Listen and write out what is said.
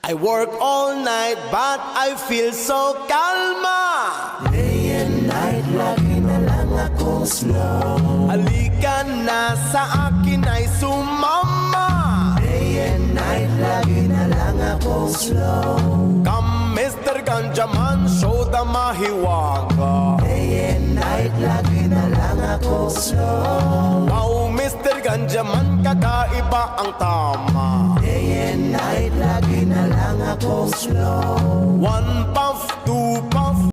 I work all night but I feel so kalma. Day and night, lagi na lang akong slow. Halika na sa akin ay sumama. Day and night, lagi na lang akong slow. Come Mr. Ganjaman, show the mahiwaga. Day and night, lagi na lang akong slow. Wow Mr. Ganjaman, kakaiba ang tama. Day and night, lagi na lang akong slow. One puff, two puff,